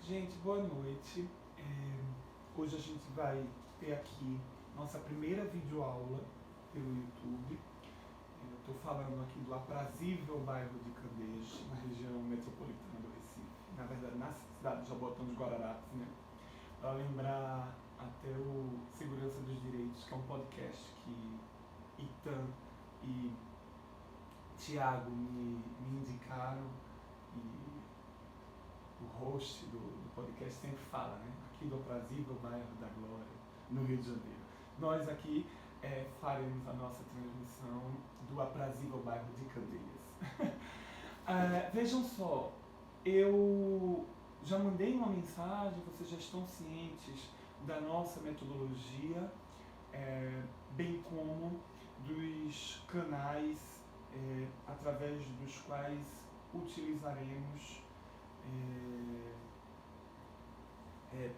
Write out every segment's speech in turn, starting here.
Gente, boa noite. Hoje a gente vai ter aqui nossa primeira videoaula pelo YouTube. Estou falando aqui do aprazível bairro de Candeias, na região metropolitana do Recife. Na verdade, na cidade de Jaboatão dos Guararapes, né? Para lembrar até o Segurança dos Direitos, que é um podcast que Itan e Tiago me indicaram, e o host do podcast sempre fala, né? Aqui do aprazível bairro da Glória, no Rio de Janeiro. Nós aqui faremos a nossa transmissão do aprazível bairro de Candeias. Vejam só, eu já mandei uma mensagem, vocês já estão cientes da nossa metodologia, bem como dos canais através dos quais utilizaremos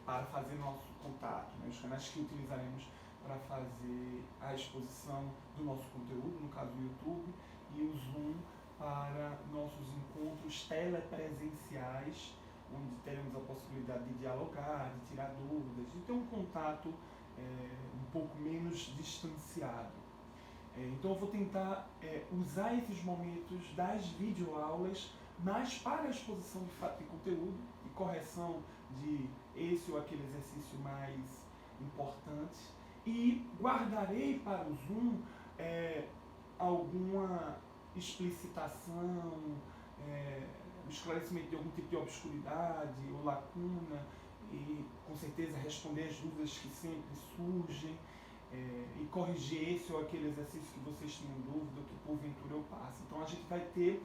para fazer nosso contato, né? Os canais que utilizaremos para fazer a exposição do nosso conteúdo, no caso o YouTube, e o Zoom para nossos encontros telepresenciais, onde teremos a possibilidade de dialogar, de tirar dúvidas, de ter um contato um pouco menos distanciado. Então eu vou tentar usar esses momentos das videoaulas mais para a exposição de fato de conteúdo e correção de esse ou aquele exercício mais importante, e guardarei para o Zoom alguma explicitação, esclarecimento de algum tipo de obscuridade ou lacuna, e com certeza responder as dúvidas que sempre surgem, e corrigir esse ou aquele exercício que vocês tenham dúvida, que porventura eu passe. Então a gente vai ter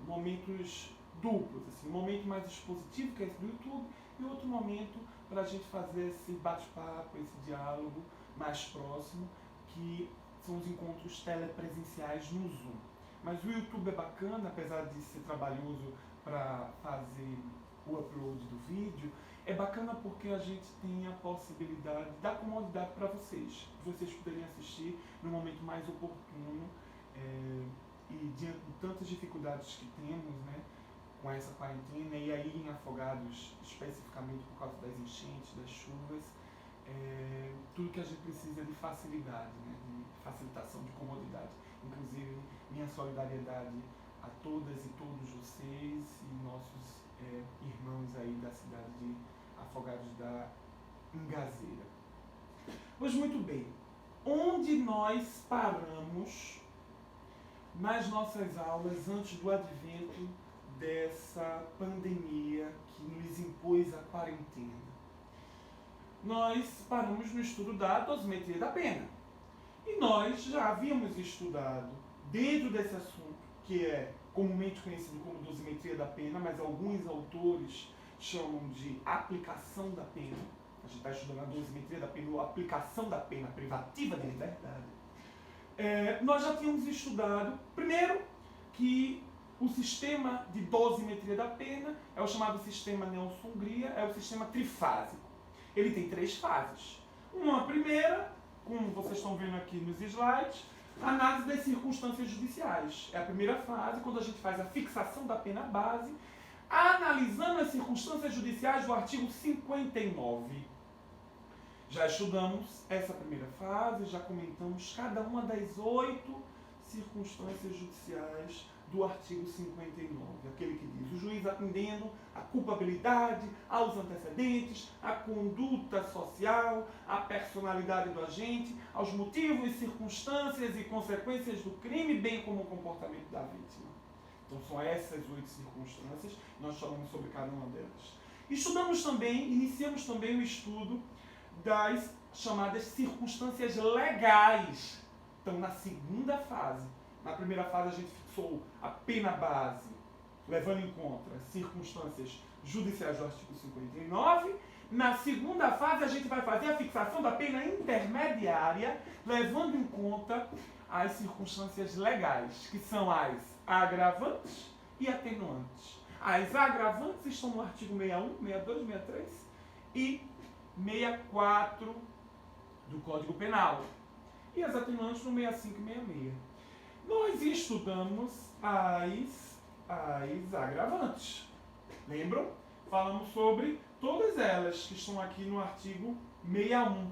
momentos duplos, assim, um momento mais expositivo, que é esse do YouTube, e outro momento para a gente fazer esse bate-papo, esse diálogo mais próximo, que são os encontros telepresenciais no Zoom. Mas o YouTube é bacana, apesar de ser trabalhoso para fazer o upload do vídeo, é bacana porque a gente tem a possibilidade da comodidade para vocês poderem assistir no momento mais oportuno, e diante de tantas dificuldades que temos, né, com essa quarentena, e aí em Afogados especificamente por causa das enchentes, das chuvas, tudo que a gente precisa é de facilidade, né, de facilitação, de comodidade. Inclusive, minha solidariedade a todas e todos vocês e nossos irmãos aí da cidade de Afogados da Ingazeira. Pois muito bem, onde nós paramos nas nossas aulas antes do advento dessa pandemia que nos impôs a quarentena? Nós paramos no estudo da dosimetria da pena. E nós já havíamos estudado, dentro desse assunto, que é comumente conhecido como dosimetria da pena, mas alguns autores chamam de aplicação da pena. A gente está estudando a dosimetria da pena, ou aplicação da pena privativa de liberdade. Nós já tínhamos estudado, primeiro, que o sistema de dosimetria da pena é o chamado sistema Nelson-Hungria, é o sistema trifásico. Ele tem 3 fases. Uma primeira, como vocês estão vendo aqui nos slides, análise das circunstâncias judiciais. É a primeira fase, quando a gente faz a fixação da pena base, analisando as circunstâncias judiciais do artigo 59. Já estudamos essa primeira fase, já comentamos cada uma das 8 circunstâncias judiciais do artigo 59, aquele que diz: o juiz atendendo à culpabilidade, aos antecedentes, à conduta social, à personalidade do agente, aos motivos, circunstâncias e consequências do crime, bem como o comportamento da vítima. Então são essas 8 circunstâncias, nós falamos sobre cada uma delas. Iniciamos também o estudo das chamadas circunstâncias legais. Então, na segunda fase, na primeira fase a gente fixou a pena base, levando em conta as circunstâncias judiciais do artigo 59. Na segunda fase a gente vai fazer a fixação da pena intermediária, levando em conta as circunstâncias legais, que são as agravantes e atenuantes. As agravantes estão no artigo 61, 62, 63 e 64 do Código Penal. E as atenuantes no 65 e 66. Nós estudamos as agravantes. Lembram falamos sobre todas elas que estão aqui no artigo 61.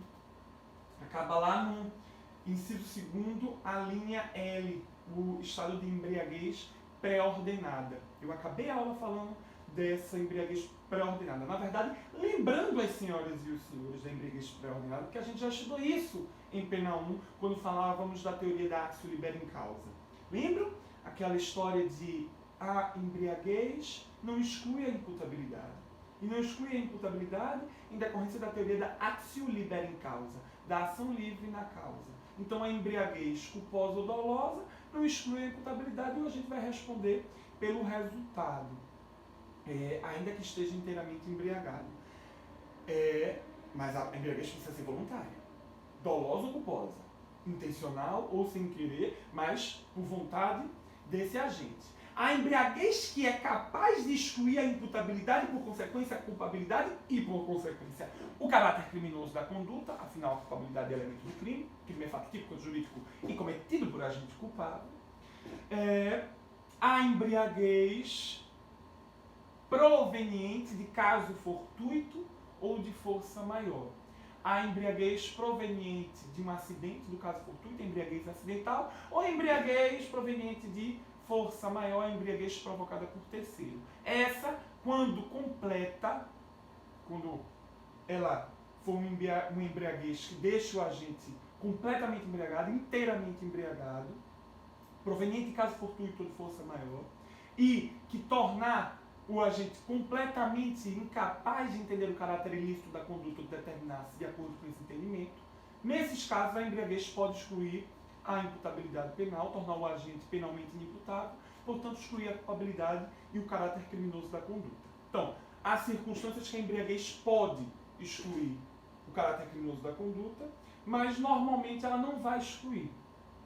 Acaba lá no inciso 2º, a linha L, o estado de embriaguez pré-ordenada. Eu acabei a aula falando dessa embriaguez pré-ordenada. Na verdade, lembrando as senhoras e os senhores da embriaguez pré-ordenada, porque a gente já estudou isso em Pena 1, quando falávamos da teoria da actio libera in causa. Lembram? Aquela história de a embriaguez não exclui a imputabilidade. E não exclui a imputabilidade em decorrência da teoria da actio libera in causa, da ação livre na causa. Então, a embriaguez culposa ou dolosa não exclui a imputabilidade e a gente vai responder pelo resultado, ainda que esteja inteiramente embriagado. Mas a embriaguez precisa ser voluntária, dolosa ou culposa, intencional ou sem querer, mas por vontade desse agente. A embriaguez que é capaz de excluir a imputabilidade, por consequência a culpabilidade e por consequência o caráter criminoso da conduta, afinal a culpabilidade é elemento do crime, crime é fato típico jurídico e cometido por agente culpável. A embriaguez proveniente de caso fortuito ou de força maior. A embriaguez proveniente de um acidente, do caso fortuito, embriaguez acidental, ou embriaguez proveniente de força maior, embriaguez provocada por terceiro. Essa, quando completa, quando ela for uma embriaguez que deixa o agente completamente embriagado, inteiramente embriagado, proveniente de caso fortuito ou de força maior, e que tornar o agente completamente incapaz de entender o caráter ilícito da conduta ou de determinar-se de acordo com esse entendimento, nesses casos a embriaguez pode excluir a imputabilidade penal, tornar o agente penalmente inimputável, portanto excluir a culpabilidade e o caráter criminoso da conduta. Então, há circunstâncias que a embriaguez pode excluir o caráter criminoso da conduta, mas normalmente ela não vai excluir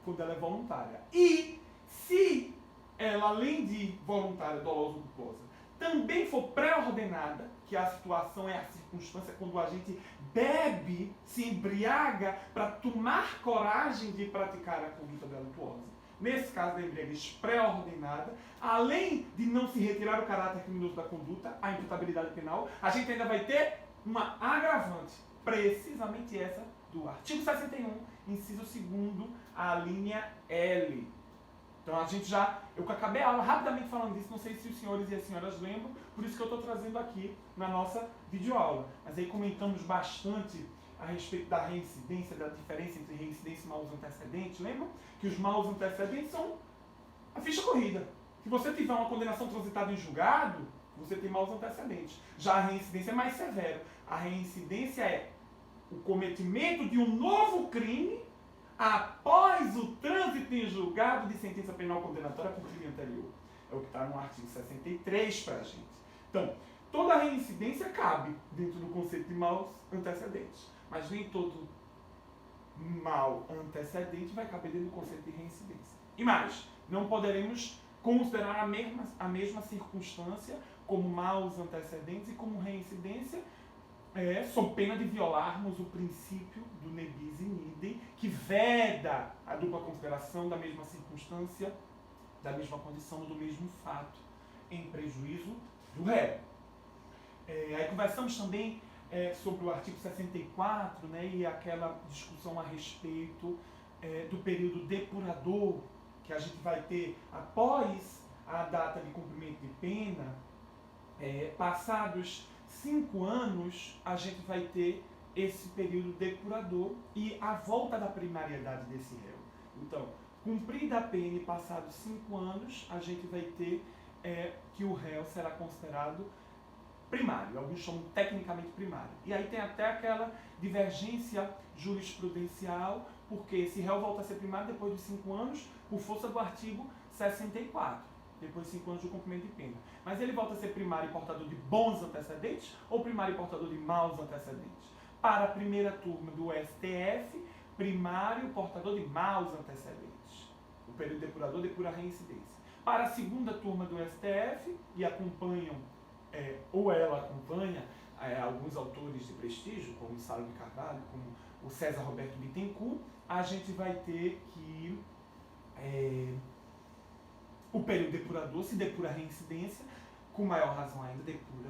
quando ela é voluntária. E se ela, além de voluntária, dolosa ou culposa, também for pré-ordenada, que a situação é a circunstância quando o agente bebe, se embriaga para tomar coragem de praticar a conduta delituosa. Nesse caso da embriaguez pré-ordenada, além de não se retirar o caráter criminoso da conduta, a imputabilidade penal, a gente ainda vai ter uma agravante, precisamente essa do artigo 61, inciso 2º, a linha L. Então a gente já, eu acabei a aula rapidamente falando disso, não sei se os senhores e as senhoras lembram, por isso que eu estou trazendo aqui na nossa videoaula. Mas aí comentamos bastante a respeito da reincidência, da diferença entre reincidência e maus antecedentes. Lembram que os maus antecedentes são a ficha corrida. Se você tiver uma condenação transitada em julgado, você tem maus antecedentes. Já a reincidência é mais severo. A reincidência é o cometimento de um novo crime após o trânsito em julgado de sentença penal condenatória por crime anterior. É o que está no artigo 63 para a gente. Então, toda reincidência cabe dentro do conceito de maus antecedentes, mas nem todo mal antecedente vai caber dentro do conceito de reincidência. E mais, não poderemos considerar a mesma circunstância como maus antecedentes e como reincidência, sob pena de violarmos o princípio do ne bis in idem, que veda a dupla consideração da mesma circunstância, da mesma condição, do mesmo fato, em prejuízo do réu. Aí conversamos também sobre o artigo 64, né, e aquela discussão a respeito do período depurador que a gente vai ter após a data de cumprimento de pena. Passados 5 anos, a gente vai ter esse período depurador e a volta da primariedade desse réu. Então, cumprida a pena e passados 5 anos, a gente vai ter que o réu será considerado primário, alguns chamam tecnicamente primário. E aí tem até aquela divergência jurisprudencial, porque esse réu volta a ser primário depois de 5 anos, por força do artigo 64. Depois de 5 anos de cumprimento de pena. Mas ele volta a ser primário e portador de bons antecedentes ou primário e portador de maus antecedentes? Para a primeira turma do STF, primário e portador de maus antecedentes. O período depurador depura a reincidência. Para a segunda turma do STF, e acompanham, ou ela acompanha, alguns autores de prestígio, como o Salo de Carvalho, como o César Roberto Bittencourt, a gente vai ter que o período depurador se depura a reincidência, com maior razão ainda depura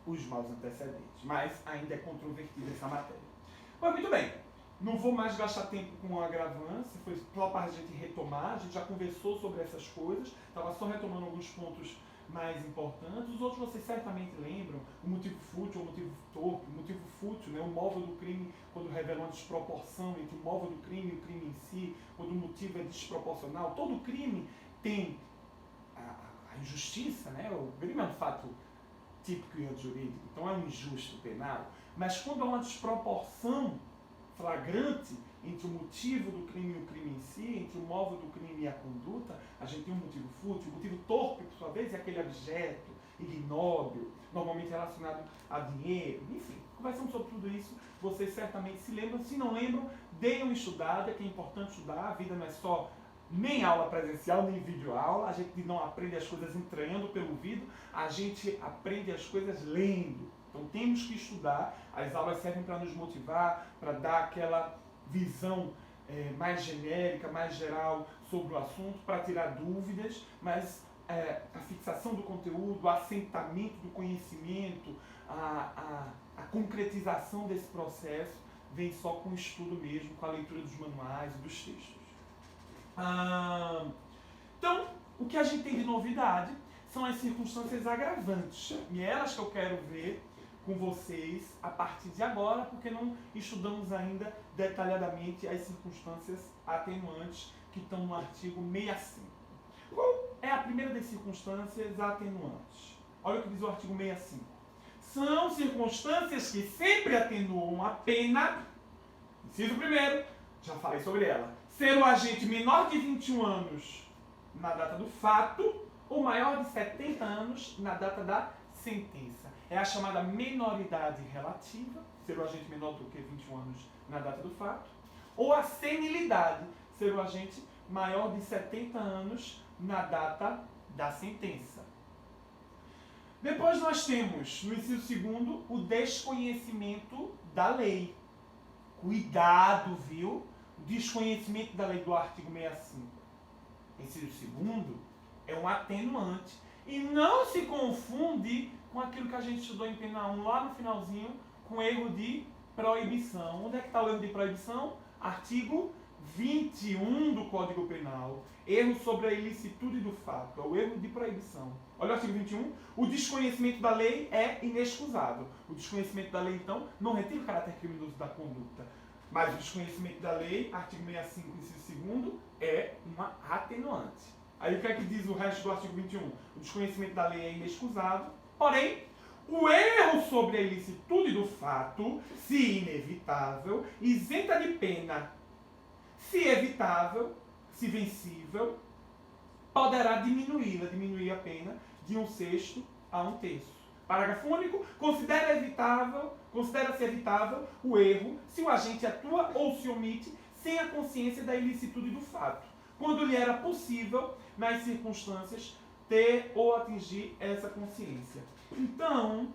os maus antecedentes. Mas ainda é controvertida essa matéria. Mas muito bem, não vou mais gastar tempo com a agravância, foi só para a gente retomar, a gente já conversou sobre essas coisas, estava só retomando alguns pontos mais importantes. Os outros vocês certamente lembram, o motivo fútil, o motivo torpe, o motivo fútil, né, o móvel do crime, quando revela uma desproporção entre o móvel do crime e o crime em si, quando o motivo é desproporcional. Todo crime tem a injustiça, né, o crime é um fato típico e jurídico, então é um injusto penal, mas quando há uma desproporção flagrante entre o motivo do crime e o crime em si, entre o móvel do crime e a conduta, a gente tem um motivo fútil. O motivo torpe, por sua vez, é aquele abjeto, ignóbil, normalmente relacionado a dinheiro, enfim. Conversamos sobre tudo isso, vocês certamente se lembram. Se não lembram, deem uma estudada, que é importante estudar. A vida não é só nem aula presencial, nem videoaula. A gente não aprende as coisas entranhando pelo ouvido, a gente aprende as coisas lendo. Então temos que estudar, as aulas servem para nos motivar, para dar aquela visão mais genérica, mais geral sobre o assunto, para tirar dúvidas, mas a fixação do conteúdo, o assentamento do conhecimento, a concretização desse processo vem só com o estudo mesmo, com a leitura dos manuais e dos textos. Então, o que a gente tem de novidade são as circunstâncias agravantes, e é elas que eu quero ver com vocês a partir de agora, porque não estudamos ainda detalhadamente as circunstâncias atenuantes que estão no artigo 65. Qual é a primeira das circunstâncias atenuantes? Olha o que diz o artigo 65. São circunstâncias que sempre atenuam a pena. Inciso primeiro, já falei sobre ela. Ser o agente menor de 21 anos na data do fato ou maior de 70 anos na data da sentença. É a chamada menoridade relativa, ser o agente menor do que 21 anos na data do fato, ou a senilidade, ser o agente maior de 70 anos na data da sentença. Depois nós temos, no inciso segundo, o desconhecimento da lei. Cuidado, viu? O desconhecimento da lei do artigo 65. Inciso segundo é um atenuante. E não se confunde com aquilo que a gente estudou em Pena 1 lá no finalzinho, com erro de proibição. Onde é que está o erro de proibição? Artigo 21 do Código Penal. Erro sobre a ilicitude do fato. É o erro de proibição. Olha o artigo 21. O desconhecimento da lei é inexcusável. O desconhecimento da lei, então, não retira o caráter criminoso da conduta. Mas o desconhecimento da lei, artigo 65, inciso 2º, é uma atenuante. Aí o que é que diz o resto do artigo 21? O desconhecimento da lei é inexcusável, porém, o erro sobre a ilicitude do fato, se inevitável, isenta de pena, se evitável, se vencível, poderá diminuir a pena de 1/6 a 1/3. Parágrafo único, considera-se evitável o erro se o agente atua ou se omite sem a consciência da ilicitude do fato, quando lhe era possível, nas circunstâncias, ter ou atingir essa consciência. Então,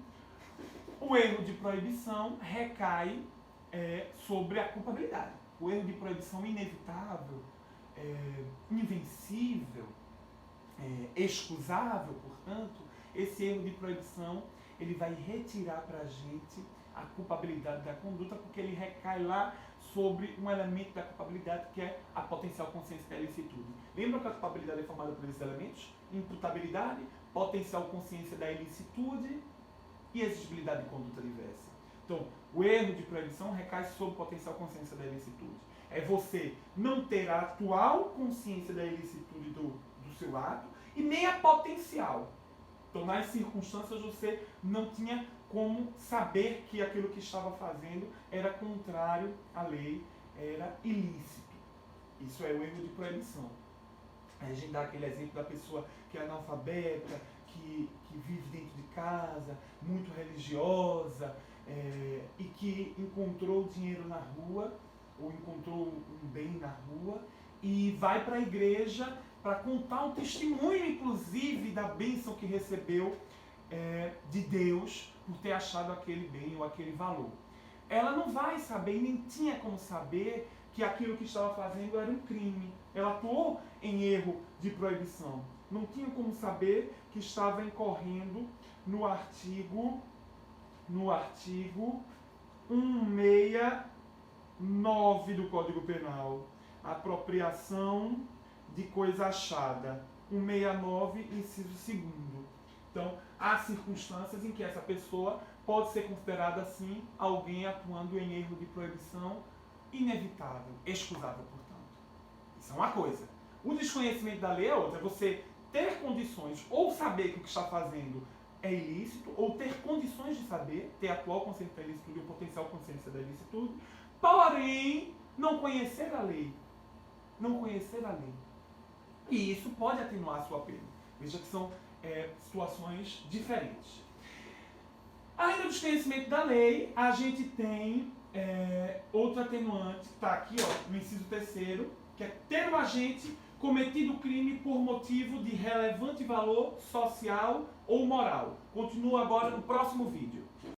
o erro de proibição recai sobre a culpabilidade. O erro de proibição inevitável, invencível, excusável, portanto, esse erro de proibição ele vai retirar para a gente a culpabilidade da conduta, porque ele recai lá sobre um elemento da culpabilidade que é a potencial consciência da ilicitude. Lembra que a culpabilidade é formada por esses elementos? Imputabilidade, potencial consciência da ilicitude e exigibilidade de conduta diversa. Então, o erro de proibição recai sobre potencial consciência da ilicitude. É você não ter a atual consciência da ilicitude do seu ato e nem a potencial. Então, nas circunstâncias, você não tinha como saber que aquilo que estava fazendo era contrário à lei, era ilícito. Isso é o erro de proibição. A gente dá aquele exemplo da pessoa que é analfabeta, que vive dentro de casa, muito religiosa, e que encontrou dinheiro na rua, ou encontrou um bem na rua, e vai para a igreja para contar um testemunho, inclusive, da bênção que recebeu de Deus por ter achado aquele bem ou aquele valor. Ela não vai saber, e nem tinha como saber, que aquilo que estava fazendo era um crime. Ela atuou em erro de proibição. Não tinha como saber que estava incorrendo no artigo no artigo 169 do Código Penal, apropriação de coisa achada, 169, inciso 2º. Então, há circunstâncias em que essa pessoa pode ser considerada, assim, alguém atuando em erro de proibição inevitável, excusável, portanto. Isso é uma coisa. O desconhecimento da lei é outra. É você ter condições ou saber que o que está fazendo é ilícito, ou ter condições de saber, ter atual consciência da ilicitude ou potencial consciência da ilicitude, porém, não conhecer a lei. Não conhecer a lei. E isso pode atenuar a sua pena. Veja que são situações diferentes. Além do desconhecimento da lei, a gente tem outro atenuante, que está aqui, ó, no inciso 3º, que é ter o agente cometido crime por motivo de relevante valor social ou moral. Continua agora no próximo vídeo.